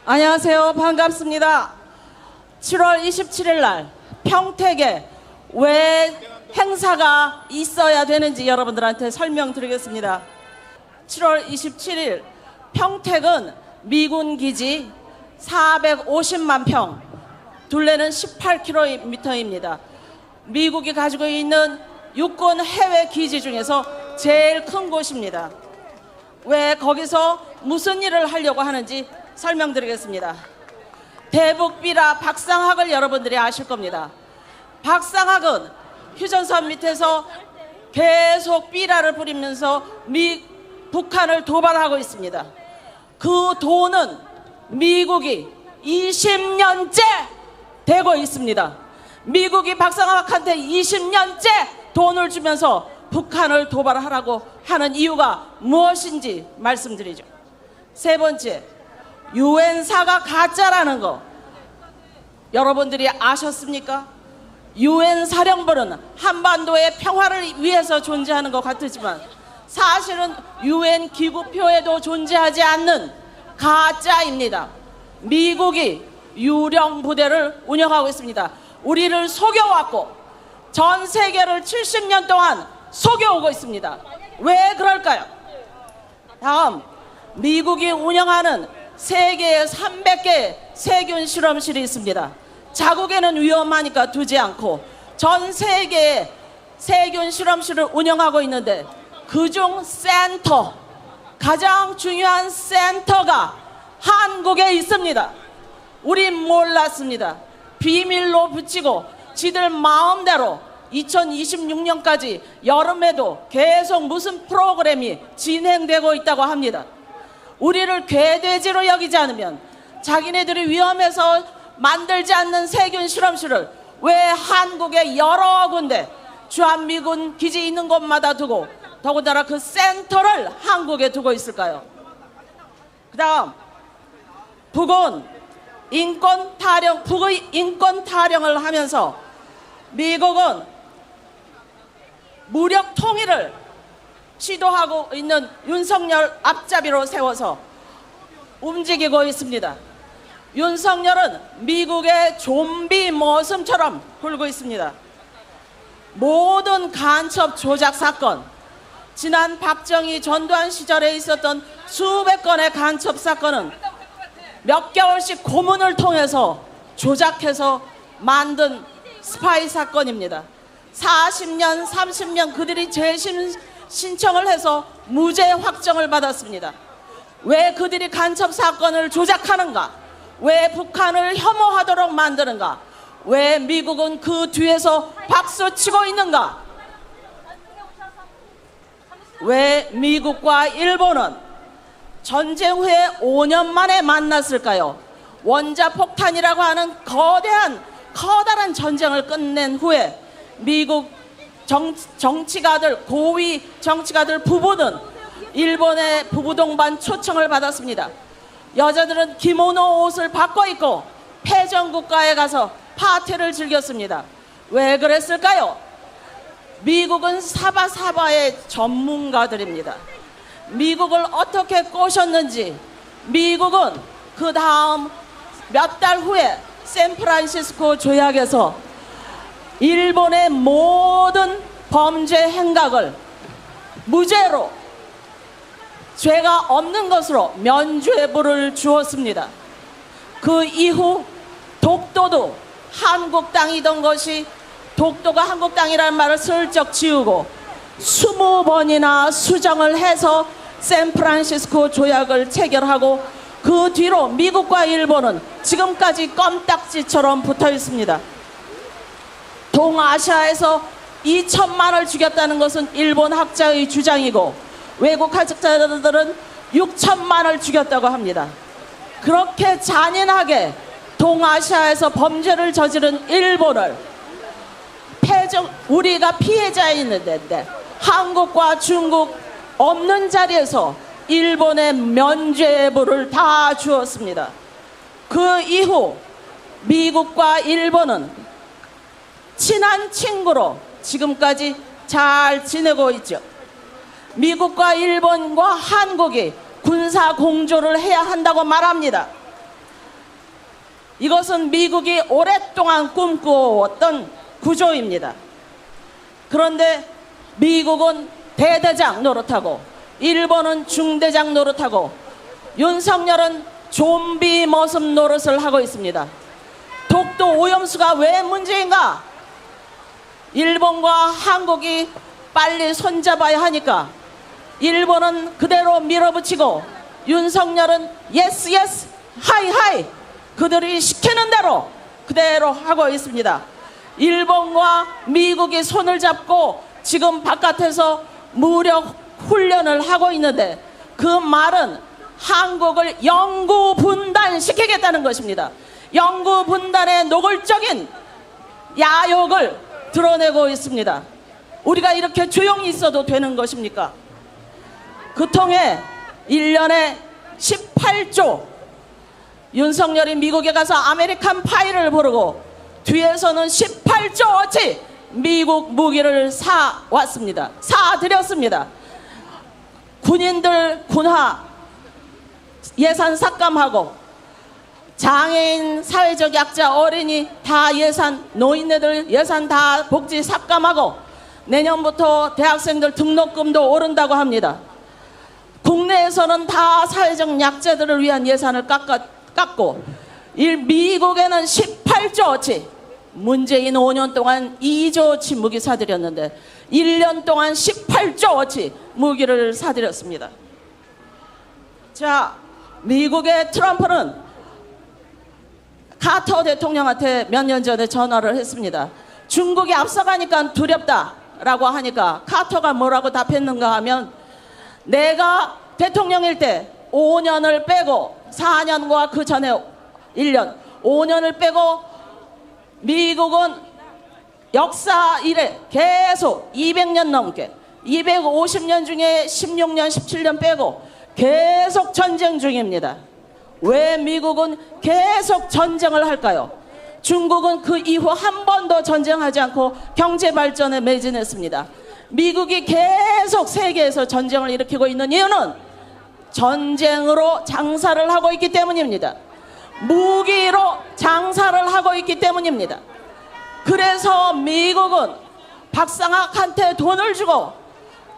안녕하세요. 반갑습니다. 7월 27일 날 평택에 왜 행사가 있어야 되는지 여러분들한테 설명드리겠습니다. 7월 27일 평택은 미군 기지 450만 평, 둘레는 18km입니다. 미국이 가지고 있는 육군 해외 기지 중에서 제일 큰 곳입니다. 왜 거기서 무슨 일을 하려고 하는지 설명드리겠습니다. 대북비라 박상학을 여러분들이 아실 겁니다. 박상학은 휴전선 밑에서 계속 비라를 부리면서 북한을 도발하고 있습니다. 그 돈은 미국이 20년째 대고 있습니다. 미국이 박상학한테 20년째 돈을 주면서 북한을 도발하라고 하는 이유가 무엇인지 말씀드리죠. 세 번째, 유엔사가 가짜라는 거 여러분들이 아셨습니까? 유엔 사령부는 한반도의 평화를 위해서 존재하는 것 같지만 사실은 유엔 기구표에도 존재하지 않는 가짜입니다. 미국이 유령 부대를 운영하고 있습니다. 우리를 속여왔고 전 세계를 70년 동안 속여오고 있습니다. 왜 그럴까요? 다음, 미국이 운영하는 세계에 300개의 세균 실험실이 있습니다. 자국에는 위험하니까 두지 않고 전 세계에 세균 실험실을 운영하고 있는데 그중 센터, 가장 중요한 센터가 한국에 있습니다. 우린 몰랐습니다. 비밀로 붙이고 지들 마음대로 2026년까지 여름에도 계속 무슨 프로그램이 진행되고 있다고 합니다. 우리를 괴돼지로 여기지 않으면 자기네들이 위험해서 만들지 않는 세균 실험실을 왜 한국에 여러 군데 주한미군 기지 있는 곳마다 두고 더군다나 그 센터를 한국에 두고 있을까요? 그 다음, 북은 북의 인권 타령을 하면서 미국은 무력 통일을 시도하고 있는 윤석열 앞잡이로 세워서 움직이고 있습니다. 윤석열은 미국의 좀비 모습처럼 굴고 있습니다. 모든 간첩 조작 사건, 지난 박정희 전두환 시절에 있었던 수백 건의 간첩 사건은 몇 개월씩 고문을 통해서 조작해서 만든 스파이 사건입니다. 40년, 30년 그들이 재심 신청을 해서 무죄 확정을 받았습니다. 왜 그들이 간첩 사건을 조작하는가? 왜 북한을 혐오하도록 만드는가? 왜 미국은 그 뒤에서 박수치고 있는가? 왜 미국과 일본은 전쟁 후에 5년 만에 만났을까요? 원자폭탄이라고 하는 커다란 전쟁을 끝낸 후에 미국 정치가들, 고위 정치가들 부부는 일본의 부부 동반 초청을 받았습니다. 여자들은 기모노 옷을 바꿔 입고 패전국가에 가서 파티를 즐겼습니다. 왜 그랬을까요? 미국은 사바사바의 전문가들입니다. 미국을 어떻게 꼬셨는지 미국은 그 다음 몇 달 후에 샌프란시스코 조약에서 일본의 모든 범죄 행각을 무죄로 죄가 없는 것으로 면죄부를 주었습니다. 그 이후 독도도 한국 땅이던 것이 독도가 한국 땅이라는 말을 슬쩍 지우고 20번이나 수정을 해서 샌프란시스코 조약을 체결하고 그 뒤로 미국과 일본은 지금까지 껌딱지처럼 붙어 있습니다. 동아시아에서 2천만을 죽였다는 것은 일본 학자의 주장이고 외국 학자들은 6천만을 죽였다고 합니다. 그렇게 잔인하게 동아시아에서 범죄를 저지른 일본을 우리가 피해자였는데 한국과 중국 없는 자리에서 일본의 면죄부를 다 주었습니다. 그 이후 미국과 일본은 친한 친구로 지금까지 잘 지내고 있죠. 미국과 일본과 한국이 군사 공조를 해야 한다고 말합니다. 이것은 미국이 오랫동안 꿈꾸었던 구조입니다. 그런데 미국은 대대장 노릇하고 일본은 중대장 노릇하고 윤석열은 좀비 모습 노릇을 하고 있습니다. 독도 오염수가 왜 문제인가? 일본과 한국이 빨리 손잡아야 하니까 일본은 그대로 밀어붙이고 윤석열은 예스 예스 하이 하이 그들이 시키는 대로 그대로 하고 있습니다. 일본과 미국이 손을 잡고 지금 바깥에서 무력 훈련을 하고 있는데 그 말은 한국을 영구 분단시키겠다는 것입니다. 영구 분단의 노골적인 야욕을 드러내고 있습니다. 우리가 이렇게 조용히 있어도 되는 것입니까? 그 통해 1년에 18조 윤석열이 미국에 가서 아메리칸 파이를 부르고 뒤에서는 18조어치 미국 무기를 사왔습니다. 사드렸습니다. 군인들 군화 예산 삭감하고 장애인, 사회적 약자, 어린이 다 예산, 노인네들 예산 다 복지 삭감하고 내년부터 대학생들 등록금도 오른다고 합니다. 국내에서는 다 사회적 약자들을 위한 예산을 깎고 미국에는 18조어치 문재인 5년 동안 2조어치 무기 사들였는데 1년 동안 18조어치 무기를 사들였습니다. 자, 미국의 트럼프는 카터 대통령한테 몇 년 전에 전화를 했습니다. 중국이 앞서가니까 두렵다라고 하니까 카터가 뭐라고 답했는가 하면 내가 대통령일 때 5년을 빼고 4년과 그 전에 1년 5년을 빼고 미국은 역사 이래 계속 200년 넘게 250년 중에 16년 17년 빼고 계속 전쟁 중입니다. 왜 미국은 계속 전쟁을 할까요? 중국은 그 이후 한 번도 전쟁하지 않고 경제 발전에 매진했습니다. 미국이 계속 세계에서 전쟁을 일으키고 있는 이유는 전쟁으로 장사를 하고 있기 때문입니다. 무기로 장사를 하고 있기 때문입니다. 그래서 미국은 박상학한테 돈을 주고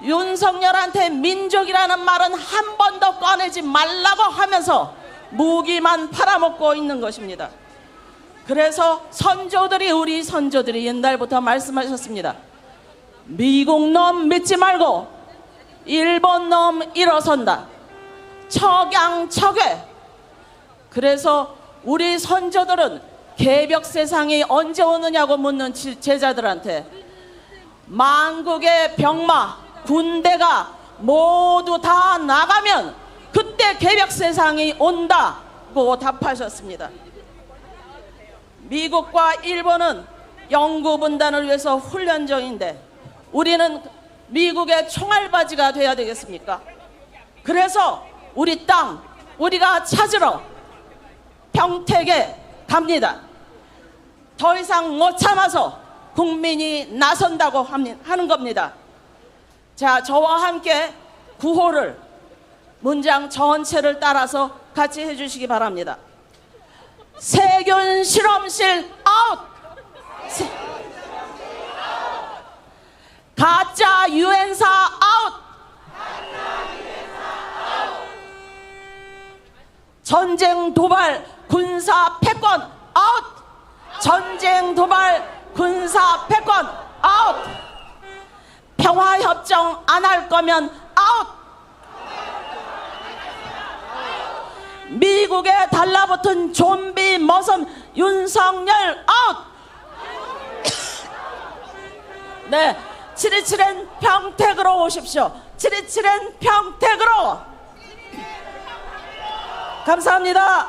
윤석열한테 민족이라는 말은 한 번도 꺼내지 말라고 하면서 무기만 팔아먹고 있는 것입니다. 그래서 우리 선조들이 옛날부터 말씀하셨습니다. 미국 놈 믿지 말고 일본 놈 일어선다. 척양척외. 그래서 우리 선조들은 개벽 세상이 언제 오느냐고 묻는 제자들한테 만국의 병마 군대가 모두 다 나가면 그때 개벽 세상이 온다고 답하셨습니다. 미국과 일본은 영구 분단을 위해서 훈련 중인데 우리는 미국의 총알바지가 돼야 되겠습니까? 그래서 우리 땅 우리가 찾으러 평택에 갑니다. 더 이상 못 참아서 국민이 나선다고 하는 겁니다. 자, 저와 함께 구호를 문장 전체를 따라서 같이 해주시기 바랍니다. 세균 실험실 아웃! 가짜 유엔사 아웃! 전쟁 도발 군사 패권 아웃! 전쟁 도발 군사 패권 아웃! 평화협정 안 할 거면 아웃! 미국에 달라붙은 좀비 머슴 윤석열 아웃! 네, 727엔 평택으로 오십시오. 727엔 평택으로. 감사합니다.